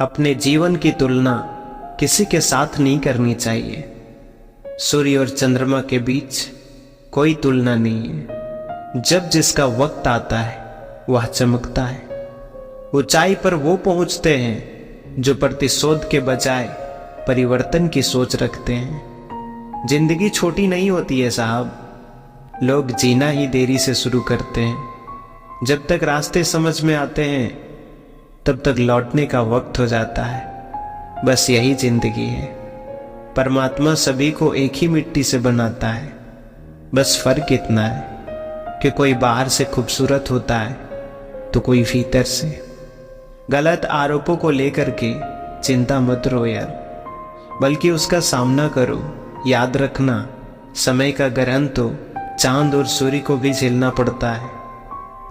अपने जीवन की तुलना किसी के साथ नहीं करनी चाहिए। सूर्य और चंद्रमा के बीच कोई तुलना नहीं है। जब जिसका वक्त आता है वह चमकता है। ऊंचाई पर वो पहुंचते हैं जो प्रतिशोध के बजाय परिवर्तन की सोच रखते हैं। जिंदगी छोटी नहीं होती है साहब, लोग जीना ही देरी से शुरू करते हैं। जब तक रास्ते समझ में आते हैं तब तक लौटने का वक्त हो जाता है। बस यही जिंदगी है। परमात्मा सभी को एक ही मिट्टी से बनाता है। बस फर्क इतना है कि कोई बाहर से खूबसूरत होता है तो कोई भीतर से। गलत आरोपों को लेकर के चिंता मत रो यार, बल्कि उसका सामना करो। याद रखना, समय का ग्रहण तो चांद और सूर्य को भी झेलना पड़ता है।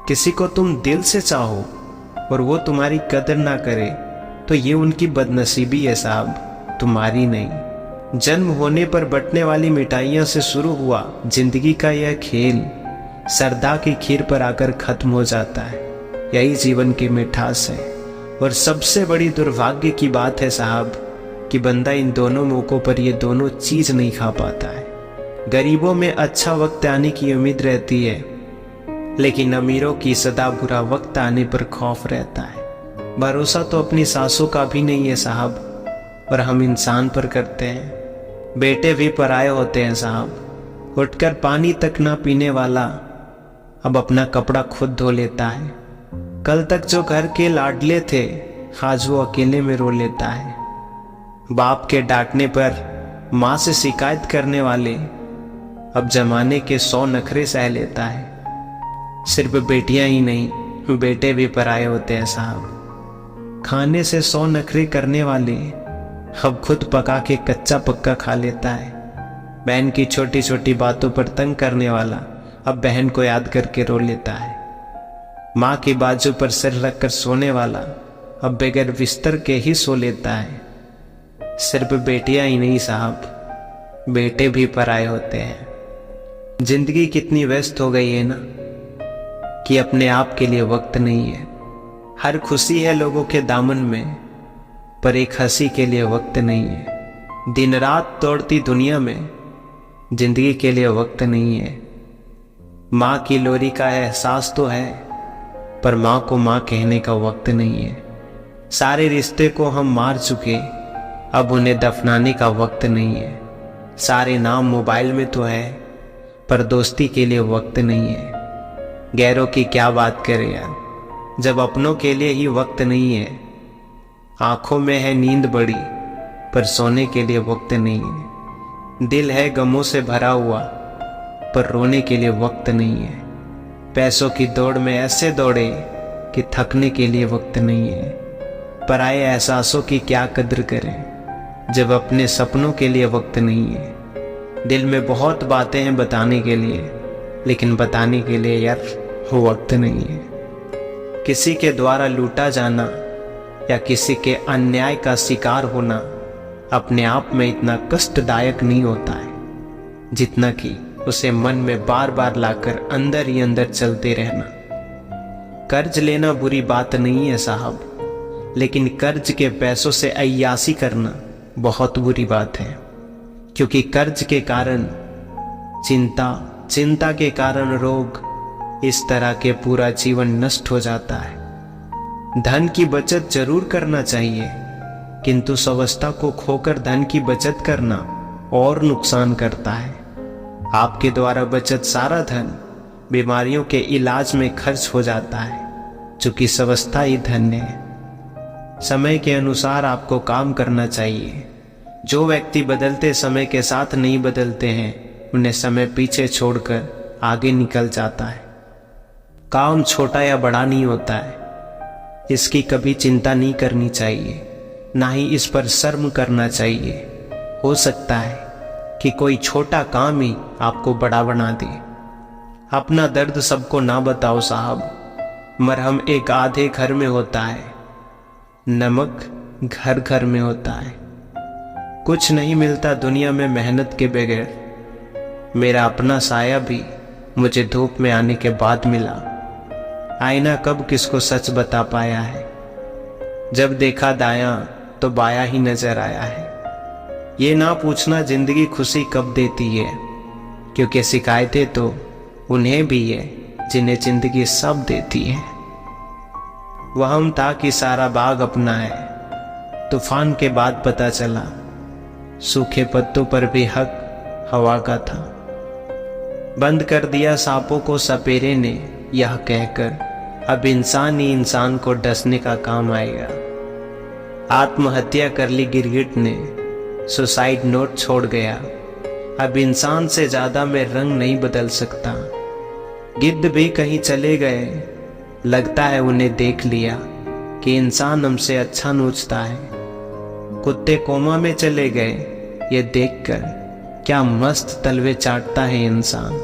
किसी को तुम दिल से चाहो और वो तुम्हारी कदर ना करे तो ये उनकी बदनसीबी है साहब, तुम्हारी नहीं। जन्म होने पर बंटने वाली मिठाइयों से शुरू हुआ जिंदगी का यह खेल सरदा की खीर पर आकर खत्म हो जाता है। यही जीवन की मिठास है। और सबसे बड़ी दुर्भाग्य की बात है साहब कि बंदा इन दोनों मौकों पर ये दोनों चीज नहीं खा पाता है। गरीबों में अच्छा वक्त आने की उम्मीद रहती है, लेकिन अमीरों की सदा बुरा वक्त आने पर खौफ रहता है। भरोसा तो अपनी सांसों का भी नहीं है साहब, और हम इंसान पर करते हैं। बेटे भी पराये होते हैं साहब। उठकर पानी तक ना पीने वाला अब अपना कपड़ा खुद धो लेता है। कल तक जो घर के लाडले थे आज वो अकेले में रो लेता है। बाप के डांटने पर माँ से शिकायत करने वाले अब जमाने के 100 नखरे सह लेता है। सिर्फ बेटियां ही नहीं, बेटे भी पराये होते हैं साहब। खाने से 100 नखरे करने वाले अब खुद पका के कच्चा पक्का खा लेता है। बहन की छोटी छोटी बातों पर तंग करने वाला अब बहन को याद करके रो लेता है। माँ की बाजू पर सिर रखकर सोने वाला अब बगैर बिस्तर के ही सो लेता है। सिर्फ बेटियां ही नहीं साहब, बेटे भी पराये होते हैं। जिंदगी कितनी व्यस्त हो गई है ना कि अपने आप के लिए वक्त नहीं है। हर खुशी है लोगों के दामन में, पर एक हंसी के लिए वक्त नहीं है। दिन रात दौड़ती दुनिया में जिंदगी के लिए वक्त नहीं है। माँ की लोरी का एहसास तो है, पर माँ को माँ कहने का वक्त नहीं है। सारे रिश्ते को हम मार चुके, अब उन्हें दफनाने का वक्त नहीं है। सारे नाम मोबाइल में तो है, पर दोस्ती के लिए वक्त नहीं है। गैरों की क्या बात करें यार, जब अपनों के लिए ही वक्त नहीं है। आंखों में है नींद बड़ी, पर सोने के लिए वक्त नहीं है। दिल है गमों से भरा हुआ, पर रोने के लिए वक्त नहीं है। पैसों की दौड़ में ऐसे दौड़े कि थकने के लिए वक्त नहीं है। पराए एहसासों की क्या कद्र करें जब अपने सपनों के लिए वक्त नहीं है। दिल में बहुत बातें हैं बताने के लिए, लेकिन बताने के लिए यार वो वक्त नहीं है। किसी के द्वारा लूटा जाना या किसी के अन्याय का शिकार होना अपने आप में इतना कष्टदायक नहीं होता है जितना कि उसे मन में बार बार लाकर अंदर ही अंदर चलते रहना। कर्ज लेना बुरी बात नहीं है साहब, लेकिन कर्ज के पैसों से अय्यासी करना बहुत बुरी बात है। क्योंकि कर्ज के कारण चिंता, चिंता के कारण रोग, इस तरह के पूरा जीवन नष्ट हो जाता है। धन की बचत जरूर करना चाहिए, किंतु स्वावस्था को खोकर धन की बचत करना और नुकसान करता है। आपके द्वारा बचत सारा धन बीमारियों के इलाज में खर्च हो जाता है, चूंकि स्वावस्था ही धन है। समय के अनुसार आपको काम करना चाहिए। जो व्यक्ति बदलते समय के साथ नहीं बदलते हैं, उन्हें समय पीछे छोड़कर आगे निकल जाता है। काम छोटा या बड़ा नहीं होता है, इसकी कभी चिंता नहीं करनी चाहिए, ना ही इस पर शर्म करना चाहिए। हो सकता है कि कोई छोटा काम ही आपको बड़ा बना दे। अपना दर्द सबको ना बताओ साहब। मरहम एक आधे घर में होता है, नमक घर घर में होता है। कुछ नहीं मिलता दुनिया में मेहनत के बगैर। मेरा अपना साया भी मुझे धूप में आने के बाद मिला। आईना कब किसको सच बता पाया है। जब देखा दायां तो बायां ही नजर आया है। ये ना पूछना जिंदगी खुशी कब देती है, क्योंकि शिकायतें तो उन्हें भी है जिन्हें जिंदगी सब देती है। वहम था कि सारा बाग अपना है, तूफान के बाद पता चला सूखे पत्तों पर भी हक हवा का था। बंद कर दिया सांपों को सपेरे ने, यह कहकर अब इंसान ही इंसान को डसने का काम आएगा। आत्महत्या कर ली गिरगिट ने, सुसाइड नोट छोड़ गया। अब इंसान से ज्यादा मैं रंग नहीं बदल सकता। गिद्ध भी कहीं चले गए, लगता है उन्हें देख लिया कि इंसान हमसे अच्छा नोचता है। कुत्ते कोमा में चले गए, ये देखकर क्या मस्त तलवे चाटता है इंसान।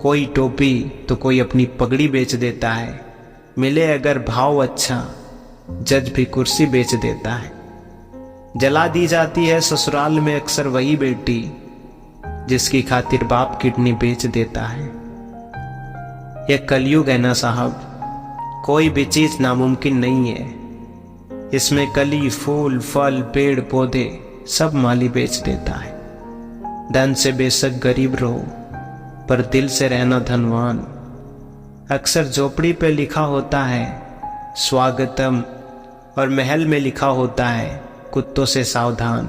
कोई टोपी तो कोई अपनी पगड़ी बेच देता है। मिले अगर भाव अच्छा, जज भी कुर्सी बेच देता है। जला दी जाती है ससुराल में अक्सर वही बेटी जिसकी खातिर बाप किडनी बेच देता है। यह कलयुग है ना साहब, कोई भी चीज नामुमकिन नहीं है। इसमें कली फूल फल पेड़ पौधे सब माली बेच देता है। धन से बेशक गरीब रहो, पर दिल से रहना धनवान। अक्सर झोपड़ी पे लिखा होता है स्वागतम, और महल में लिखा होता है कुत्तों से सावधान।